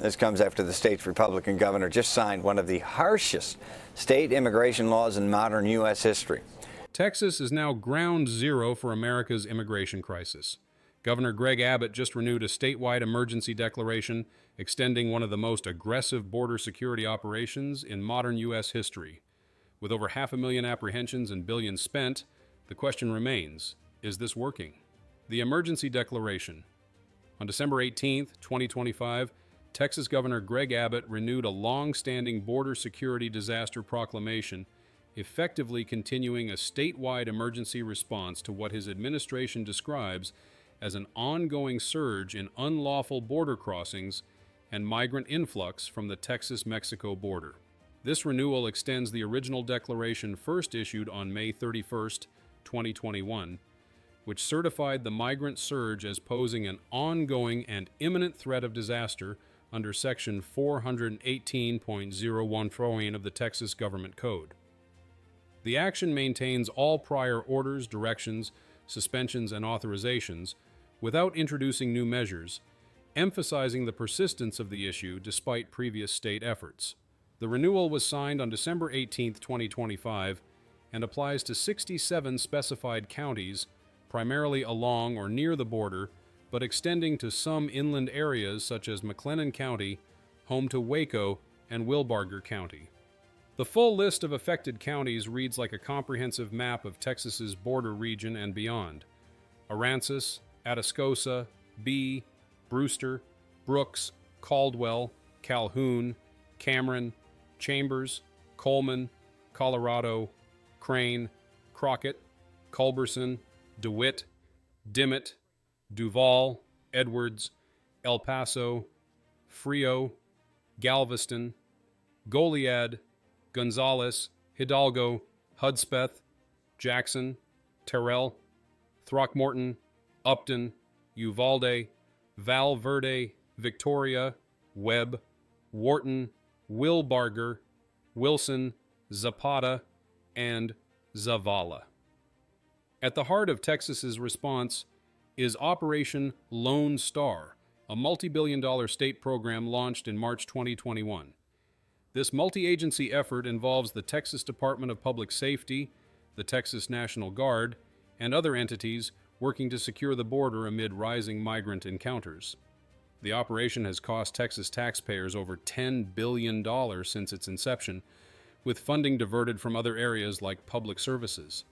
This comes after the state's Republican governor just signed one of the harshest state immigration laws in modern U.S. history. Texas is now ground zero for America's immigration crisis. Governor Greg Abbott just renewed a statewide emergency declaration extending one of the most aggressive border security operations in modern U.S. history. With over 500,000 apprehensions and billions spent, the question remains, is this working? The emergency declaration. On December 18, 2025, Texas Governor Greg Abbott renewed a long-standing border security disaster proclamation, effectively continuing a statewide emergency response to what his administration describes as an ongoing surge in unlawful border crossings and migrant influx from the Texas-Mexico border. This renewal extends the original declaration first issued on May 31, 2021, which certified the migrant surge as posing an ongoing and imminent threat of disaster under Section 418.01 of the Texas Government Code. The action maintains all prior orders, directions, suspensions, and authorizations without introducing new measures, emphasizing the persistence of the issue despite previous state efforts. The renewal was signed on December 18, 2025, and applies to 67 specified counties, primarily along or near the border, but extending to some inland areas such as McLennan County, home to Waco, and Wilbarger County. The full list of affected counties reads like a comprehensive map of Texas's border region and beyond. Aransas, Atascosa, Bee, Brewster, Brooks, Caldwell, Calhoun, Cameron, Chambers, Coleman, Colorado, Crane, Crockett, Culberson, DeWitt, Dimmitt, Duval, Edwards, El Paso, Frio, Galveston, Goliad, Gonzales, Hidalgo, Hudspeth, Jackson, Terrell, Throckmorton, Upton, Uvalde, Val Verde, Victoria, Webb, Wharton, Wilbarger, Wilson, Zapata, and Zavala. At the heart of Texas's response is Operation Lone Star, a multi-billion-dollar state program launched in March 2021. This multi-agency effort involves the Texas Department of Public Safety, the Texas National Guard, and other entities working to secure the border amid rising migrant encounters. The operation has cost Texas taxpayers over $10 billion since its inception, with funding diverted from other areas like public services.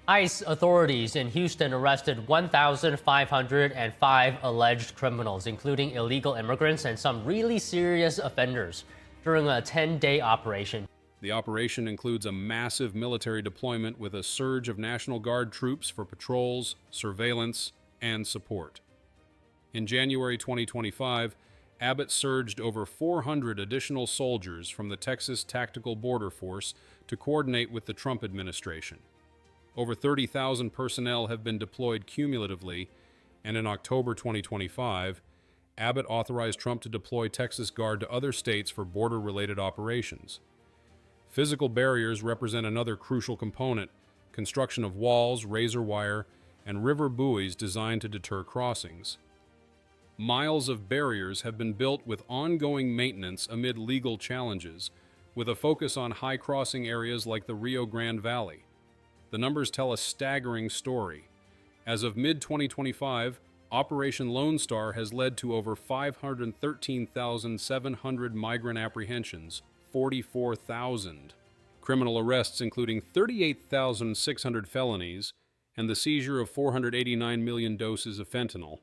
ICE authorities in Houston arrested 1,505 alleged criminals, including illegal immigrants and some really serious offenders, during a 10-day operation. The operation includes a massive military deployment with a surge of National Guard troops for patrols, surveillance, and support. In January 2025, Abbott surged over 400 additional soldiers from the Texas Tactical Border Force to coordinate with the Trump administration. Over 30,000 personnel have been deployed cumulatively, and in October 2025, Abbott authorized Trump to deploy Texas Guard to other states for border-related operations. Physical barriers represent another crucial component: construction of walls, razor wire, and river buoys designed to deter crossings. Miles of barriers have been built with ongoing maintenance amid legal challenges, with a focus on high crossing areas like the Rio Grande Valley. The numbers tell a staggering story. As of mid-2025, Operation Lone Star has led to over 513,700 migrant apprehensions, 44,000 criminal arrests including 38,600 felonies, and the seizure of 489 million doses of fentanyl.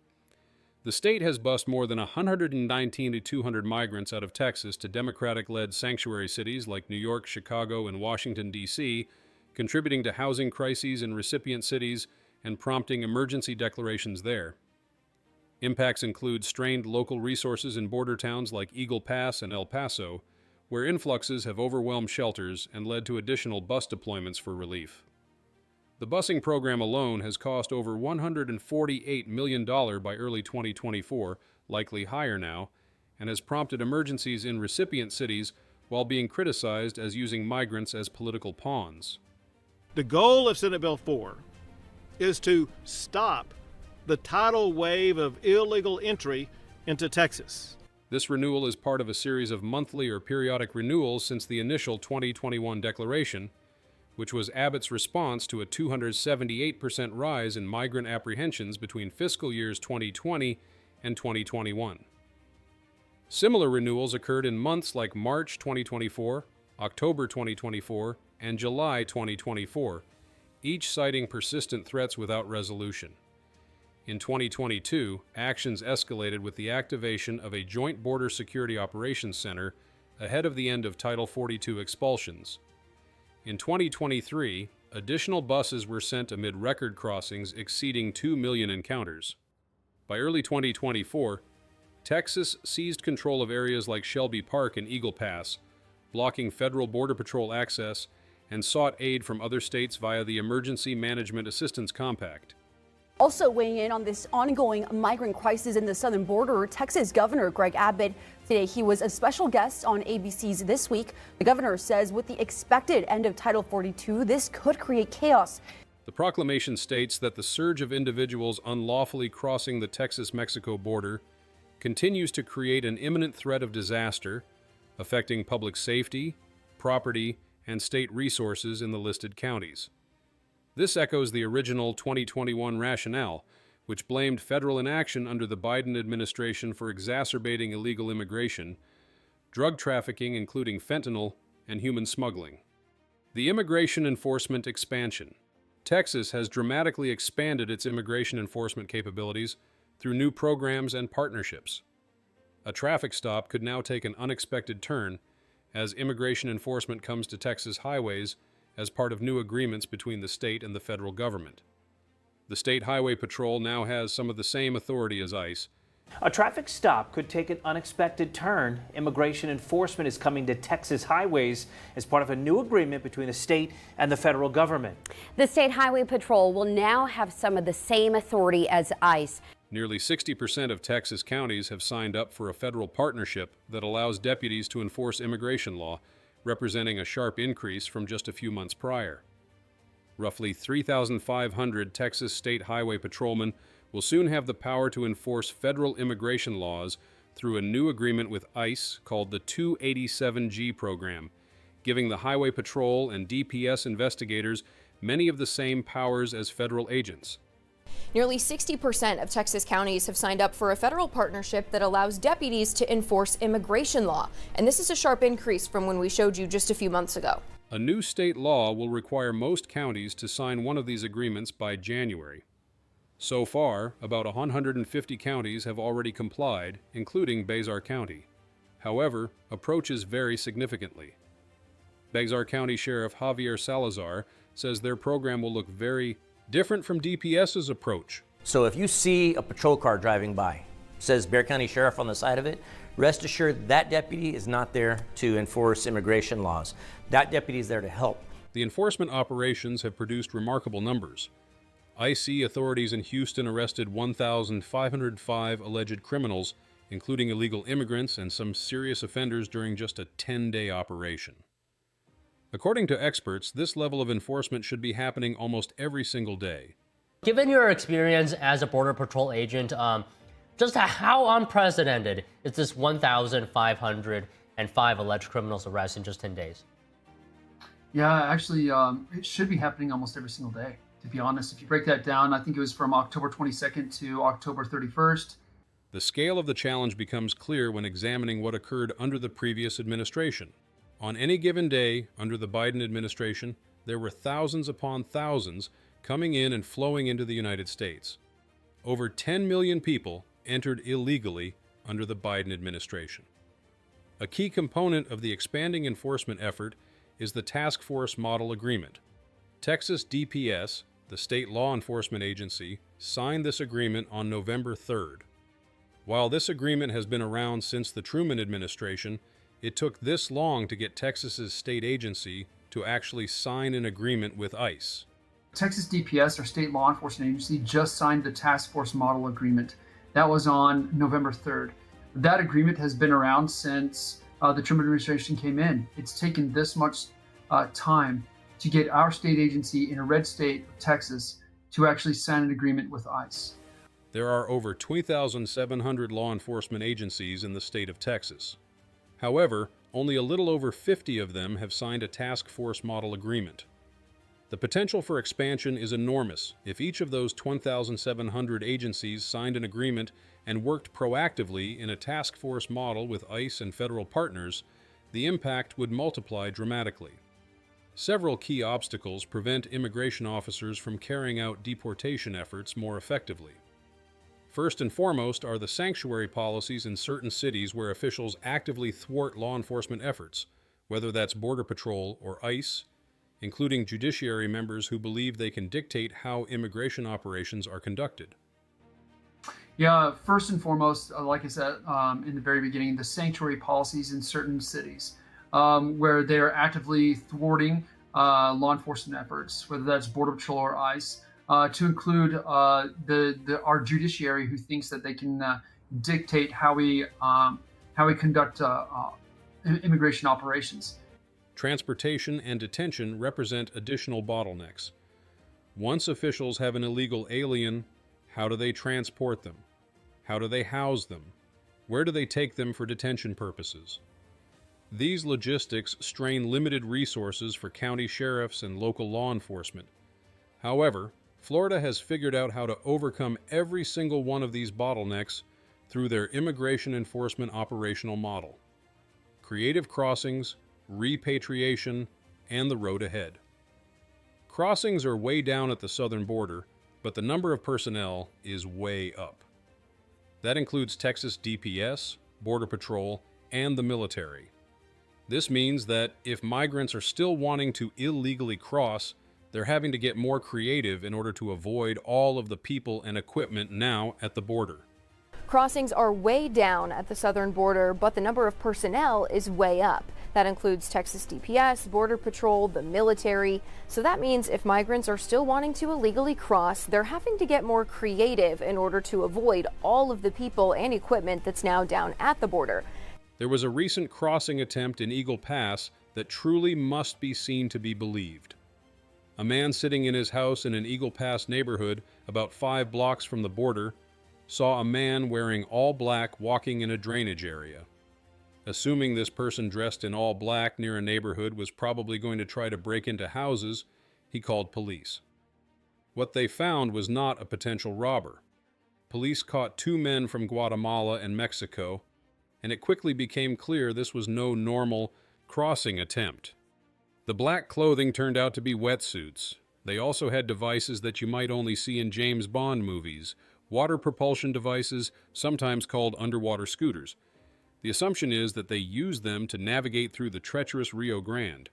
The state has bused more than 119 to 200 migrants out of Texas to Democratic-led sanctuary cities like New York, Chicago, and Washington, D.C., contributing to housing crises in recipient cities and prompting emergency declarations there. Impacts include strained local resources in border towns like Eagle Pass and El Paso, where influxes have overwhelmed shelters and led to additional bus deployments for relief. The busing program alone has cost over $148 million by early 2024, likely higher now, and has prompted emergencies in recipient cities while being criticized as using migrants as political pawns. The goal of Senate Bill 4 is to stop the tidal wave of illegal entry into Texas. This renewal is part of a series of monthly or periodic renewals since the initial 2021 declaration, which was Abbott's response to a 278% rise in migrant apprehensions between fiscal years 2020 and 2021. Similar renewals occurred in months like March 2024, October 2024, and July 2024, each citing persistent threats without resolution. In 2022, actions escalated with the activation of a Joint Border Security Operations Center ahead of the end of Title 42 expulsions. In 2023, additional buses were sent amid record crossings exceeding 2 million encounters. By early 2024, Texas seized control of areas like Shelby Park and Eagle Pass, blocking federal Border Patrol access, and sought aid from other states via the Emergency Management Assistance Compact. Also weighing in on this ongoing migrant crisis in the southern border, Texas Governor Greg Abbott. Today, he was a special guest on ABC's This Week. The governor says with the expected end of Title 42, this could create chaos. The proclamation states that the surge of individuals unlawfully crossing the Texas-Mexico border continues to create an imminent threat of disaster, affecting public safety, property, and state resources in the listed counties. This echoes the original 2021 rationale, which blamed federal inaction under the Biden administration for exacerbating illegal immigration, drug trafficking including fentanyl, and human smuggling. The immigration enforcement expansion. Texas has dramatically expanded its immigration enforcement capabilities through new programs and partnerships. A traffic stop could now take an unexpected turn as immigration enforcement comes to Texas highways as part of new agreements between the state and the federal government. The State Highway Patrol now has some of the same authority as ICE. A traffic stop could take an unexpected turn. Immigration enforcement is coming to Texas highways as part of a new agreement between the state and the federal government. The State Highway Patrol will now have some of the same authority as ICE. Nearly 60% of Texas counties have signed up for a federal partnership that allows deputies to enforce immigration law, representing a sharp increase from just a few months prior. Roughly 3,500 Texas State Highway Patrolmen will soon have the power to enforce federal immigration laws through a new agreement with ICE called the 287G program, giving the Highway Patrol and DPS investigators many of the same powers as federal agents. Nearly 60% of Texas counties have signed up for a federal partnership that allows deputies to enforce immigration law. And this is a sharp increase from when we showed you just a few months ago. A new state law will require most counties to sign one of these agreements by January. So far, about 150 counties have already complied, including Bezar County. However, approaches vary significantly. Bezar County Sheriff Javier Salazar says their program will look very different from DPS's approach. So if you see a patrol car driving by, says Bexar County Sheriff on the side of it, rest assured that deputy is not there to enforce immigration laws. That deputy is there to help. The enforcement operations have produced remarkable numbers. IC authorities in Houston arrested 1,505 alleged criminals, including illegal immigrants and some serious offenders during just a 10-day operation. According to experts, this level of enforcement should be happening almost every single day. Given your experience as a Border Patrol agent, just how unprecedented is this 1,505 alleged criminals arrests in just 10 days? Yeah, actually, it should be happening almost every single day, to be honest. If you break that down, I think it was from October 22nd to October 31st. The scale of the challenge becomes clear when examining what occurred under the previous administration. On any given day under the Biden administration, there were thousands upon thousands coming in and flowing into the United States. Over 10 million people entered illegally under the Biden administration. A key component of the expanding enforcement effort is the Task Force Model Agreement. Texas DPS, the state law enforcement agency, signed this agreement on November 3rd. While this agreement has been around since the Truman administration, it took this long to get Texas's state agency to actually sign an agreement with ICE. Texas DPS, our state law enforcement agency, just signed the Task Force Model Agreement. That was on November 3rd. That agreement has been around since the Truman administration came in. It's taken this much time to get our state agency in a red state of Texas to actually sign an agreement with ICE. There are over 20,700 law enforcement agencies in the state of Texas. However, only a little over 50 of them have signed a task force model agreement. The potential for expansion is enormous if each of those 20,700 agencies signed an agreement and worked proactively in a task force model with ICE and federal partners. The impact would multiply dramatically. Several key obstacles prevent immigration officers from carrying out deportation efforts more effectively. First and foremost are the sanctuary policies in certain cities where officials actively thwart law enforcement efforts, whether that's Border Patrol or ICE, including judiciary members who believe they can dictate how immigration operations are conducted. Yeah, first and foremost, like I said in the very beginning, the sanctuary policies in certain cities where they are actively thwarting law enforcement efforts, whether that's Border Patrol or ICE, to include our judiciary, who thinks that they can dictate how we conduct immigration operations. Transportation and detention represent additional bottlenecks. Once officials have an illegal alien, how do they transport them? How do they house them? Where do they take them for detention purposes? These logistics strain limited resources for county sheriffs and local law enforcement. However, Florida has figured out how to overcome every single one of these bottlenecks through their immigration enforcement operational model: creative crossings, repatriation, and the road ahead. Crossings are way down at the southern border, but the number of personnel is way up. That includes Texas DPS, Border Patrol, and the military. This means that if migrants are still wanting to illegally cross, they're having to get more creative in order to avoid all of the people and equipment now at the border. Crossings are way down at the southern border, but the number of personnel is way up. That includes Texas DPS, Border Patrol, the military. So that means if migrants are still wanting to illegally cross, they're having to get more creative in order to avoid all of the people and equipment that's now down at the border. There was a recent crossing attempt in Eagle Pass that truly must be seen to be believed. A man sitting in his house in an Eagle Pass neighborhood about 5 blocks from the border saw a man wearing all black walking in a drainage area. Assuming this person dressed in all black near a neighborhood was probably going to try to break into houses, he called police. What they found was not a potential robber. Police caught 2 men from Guatemala and Mexico, and it quickly became clear this was no normal crossing attempt. The black clothing turned out to be wetsuits. They also had devices that you might only see in James Bond movies, water propulsion devices, sometimes called underwater scooters. The assumption is that they used them to navigate through the treacherous Rio Grande.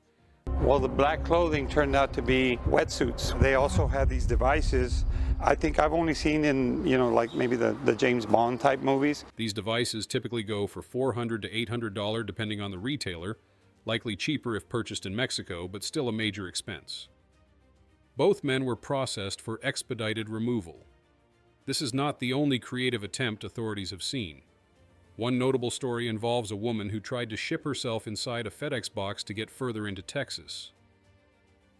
Well, the black clothing turned out to be wetsuits. They also had these devices. I think I've only seen in, like maybe the James Bond type movies. These devices typically go for $400 to $800 depending on the retailer, likely cheaper if purchased in Mexico, but still a major expense. Both men were processed for expedited removal. This is not the only creative attempt authorities have seen. One notable story involves a woman who tried to ship herself inside a FedEx box to get further into Texas.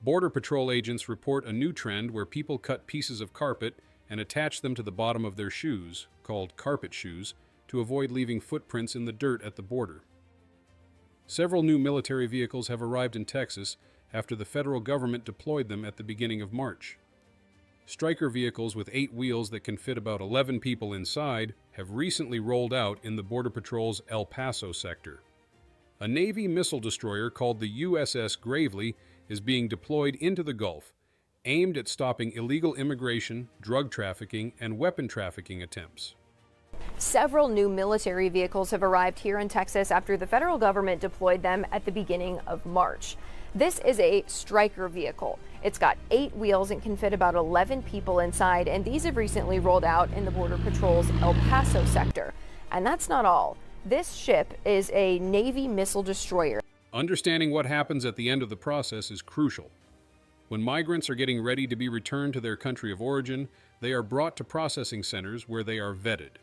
Border Patrol agents report a new trend where people cut pieces of carpet and attach them to the bottom of their shoes, called carpet shoes, to avoid leaving footprints in the dirt at the border. Several new military vehicles have arrived in Texas after the federal government deployed them at the beginning of March. Stryker vehicles with 8 wheels that can fit about 11 people inside have recently rolled out in the Border Patrol's El Paso sector. A Navy missile destroyer called the USS Gravely is being deployed into the Gulf, aimed at stopping illegal immigration, drug trafficking, and weapon trafficking attempts. Several new military vehicles have arrived here in Texas after the federal government deployed them at the beginning of March. This is a Stryker vehicle. It's got 8 wheels and can fit about 11 people inside, and these have recently rolled out in the Border Patrol's El Paso sector. And that's not all. This ship is a Navy missile destroyer. Understanding what happens at the end of the process is crucial. When migrants are getting ready to be returned to their country of origin, they are brought to processing centers where they are vetted.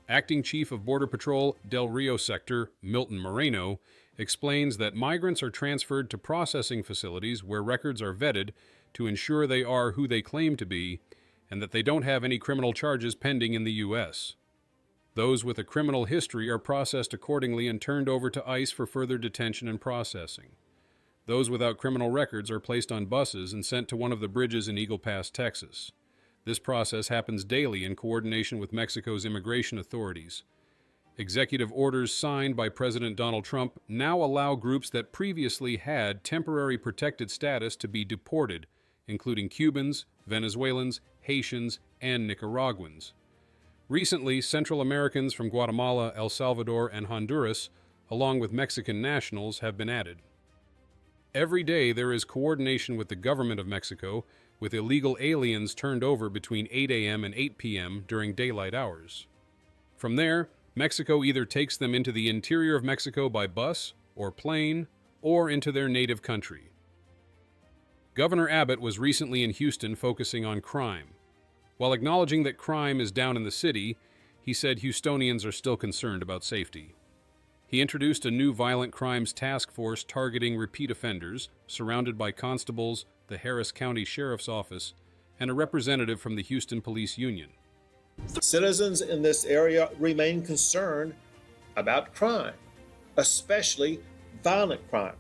Acting Chief of Border Patrol Del Rio Sector, Milton Moreno, explains that migrants are transferred to processing facilities where records are vetted to ensure they are who they claim to be and that they don't have any criminal charges pending in the U.S. Those with a criminal history are processed accordingly and turned over to ICE for further detention and processing. Those without criminal records are placed on buses and sent to one of the bridges in Eagle Pass, Texas. This process happens daily in coordination with Mexico's immigration authorities. Executive orders signed by President Donald Trump now allow groups that previously had temporary protected status to be deported, including Cubans, Venezuelans, Haitians, and Nicaraguans. Recently, Central Americans from Guatemala, El Salvador, and Honduras, along with Mexican nationals, have been added. Every day there is coordination with the government of Mexico, with illegal aliens turned over between 8 a.m. and 8 p.m. during daylight hours. From there, Mexico either takes them into the interior of Mexico by bus or plane, or into their native country. Governor Abbott was recently in Houston focusing on crime. While acknowledging that crime is down in the city, he said Houstonians are still concerned about safety. He introduced a new violent crimes task force targeting repeat offenders, surrounded by constables, the Harris County Sheriff's Office, and a representative from the Houston Police Union. Citizens in this area remain concerned about crime, especially violent crime.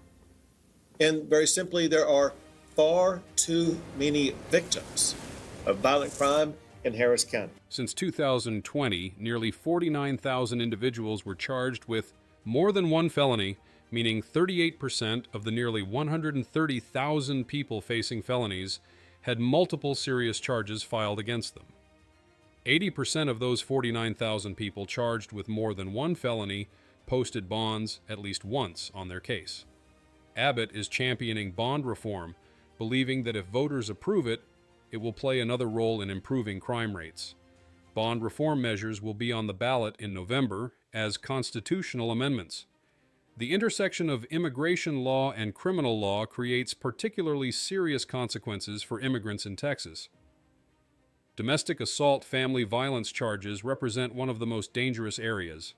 And very simply, there are far too many victims of violent crime in Harris County. Since 2020, nearly 49,000 individuals were charged with more than one felony, meaning 38% of the nearly 130,000 people facing felonies had multiple serious charges filed against them. 80% of those 49,000 people charged with more than one felony posted bonds at least once on their case. Abbott is championing bond reform, believing that if voters approve it, it will play another role in improving crime rates. Bond reform measures will be on the ballot in November as constitutional amendments. The intersection of immigration law and criminal law creates particularly serious consequences for immigrants in Texas. Domestic assault family violence charges represent one of the most dangerous areas.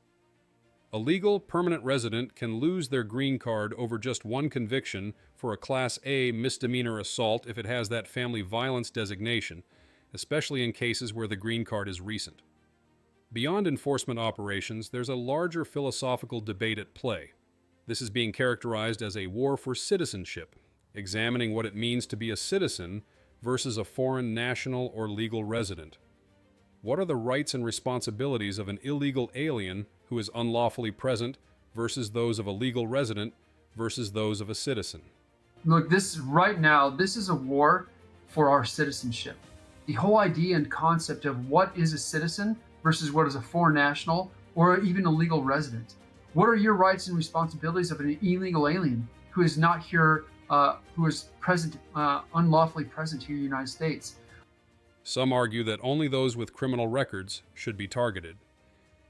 A legal permanent resident can lose their green card over just one conviction for a Class A misdemeanor assault if it has that family violence designation, especially in cases where the green card is recent. Beyond enforcement operations, there's a larger philosophical debate at play. This is being characterized as a war for citizenship, examining what it means to be a citizen versus a foreign national or legal resident. What are the rights and responsibilities of an illegal alien who is unlawfully present versus those of a legal resident versus those of a citizen? Look, right now, this is a war for our citizenship. The whole idea and concept of what is a citizen versus what is a foreign national or even a legal resident. What are your rights and responsibilities of an illegal alien who is not here, who is present, unlawfully present here in the United States? Some argue that only those with criminal records should be targeted.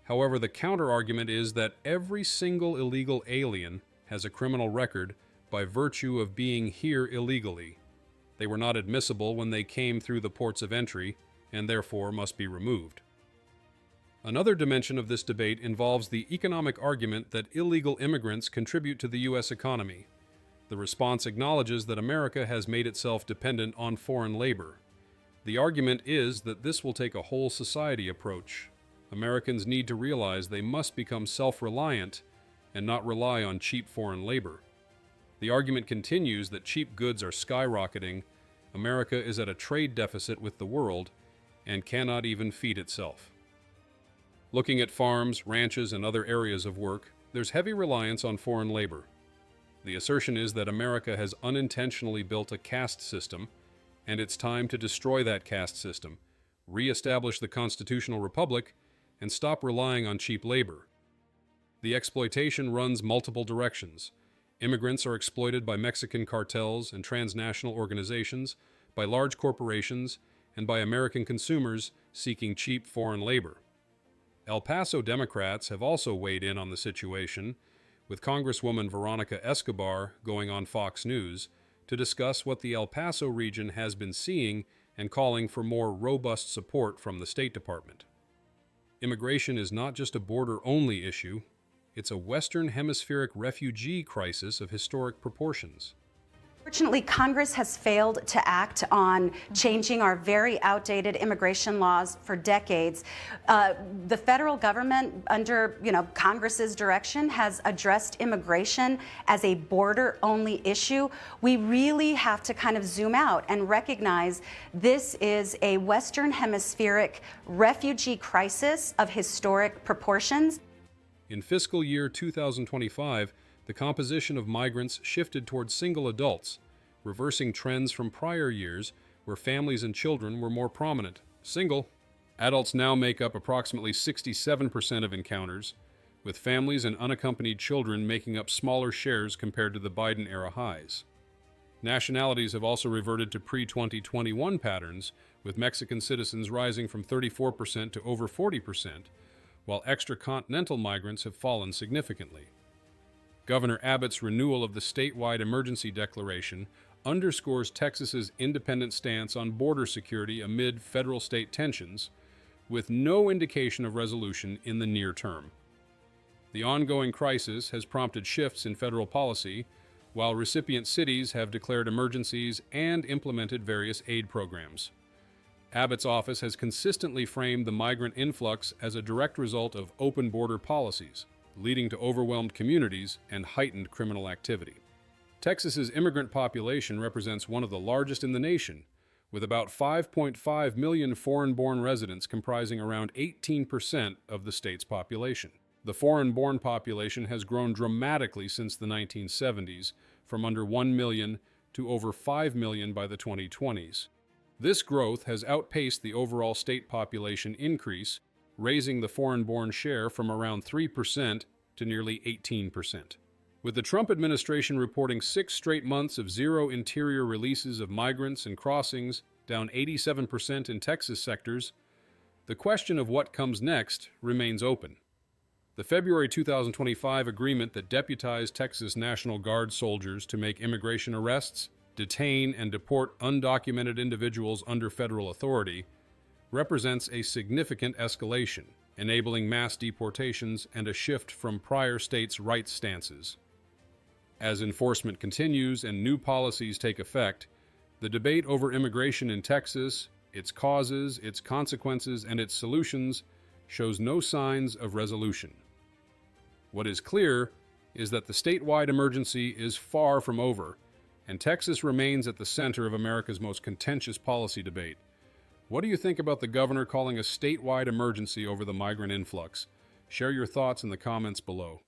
However, the counter-argument is that every single illegal alien has a criminal record by virtue of being here illegally. They were not admissible when they came through the ports of entry, and therefore must be removed. Another dimension of this debate involves the economic argument that illegal immigrants contribute to the U.S. economy. The response acknowledges that America has made itself dependent on foreign labor. The argument is that this will take a whole society approach. Americans need to realize they must become self-reliant and not rely on cheap foreign labor. The argument continues that cheap goods are skyrocketing, America is at a trade deficit with the world, and cannot even feed itself. Looking at farms, ranches, and other areas of work, there's heavy reliance on foreign labor. The assertion is that America has unintentionally built a caste system, and it's time to destroy that caste system, re-establish the constitutional republic, and stop relying on cheap labor. The exploitation runs multiple directions. Immigrants are exploited by Mexican cartels and transnational organizations, by large corporations, and by American consumers seeking cheap foreign labor. El Paso Democrats have also weighed in on the situation, with Congresswoman Veronica Escobar going on Fox News to discuss what the El Paso region has been seeing and calling for more robust support from the State Department. Immigration is not just a border-only issue, it's a Western Hemispheric refugee crisis of historic proportions. Fortunately, Congress has failed to act on changing our very outdated immigration laws for decades. The federal government, under Congress's direction, has addressed immigration as a border-only issue. We really have to kind of zoom out and recognize this is a Western Hemispheric refugee crisis of historic proportions. In fiscal year 2025, the composition of migrants shifted towards single adults, reversing trends from prior years where families and children were more prominent. Single adults now make up approximately 67% of encounters, with families and unaccompanied children making up smaller shares compared to the Biden-era highs. Nationalities have also reverted to pre-2021 patterns, with Mexican citizens rising from 34% to over 40%, while extracontinental migrants have fallen significantly. Governor Abbott's renewal of the statewide emergency declaration underscores Texas's independent stance on border security amid federal-state tensions, with no indication of resolution in the near term. The ongoing crisis has prompted shifts in federal policy, while recipient cities have declared emergencies and implemented various aid programs. Abbott's office has consistently framed the migrant influx as a direct result of open border policies, leading to overwhelmed communities and heightened criminal activity. Texas's immigrant population represents one of the largest in the nation, with about 5.5 million foreign-born residents comprising around 18% of the state's population. The foreign-born population has grown dramatically since the 1970s, from under 1 million to over 5 million by the 2020s. This growth has outpaced the overall state population increase, raising the foreign-born share from around 3% to nearly 18%. With the Trump administration reporting 6 straight months of zero interior releases of migrants and crossings, down 87% in Texas sectors, the question of what comes next remains open. The February 2025 agreement that deputized Texas National Guard soldiers to make immigration arrests, detain, and deport undocumented individuals under federal authority represents a significant escalation, enabling mass deportations and a shift from prior states' rights stances. As enforcement continues and new policies take effect, the debate over immigration in Texas, its causes, its consequences, and its solutions shows no signs of resolution. What is clear is that the statewide emergency is far from over, and Texas remains at the center of America's most contentious policy debate. What do you think about the governor calling a statewide emergency over the migrant influx? Share your thoughts in the comments below.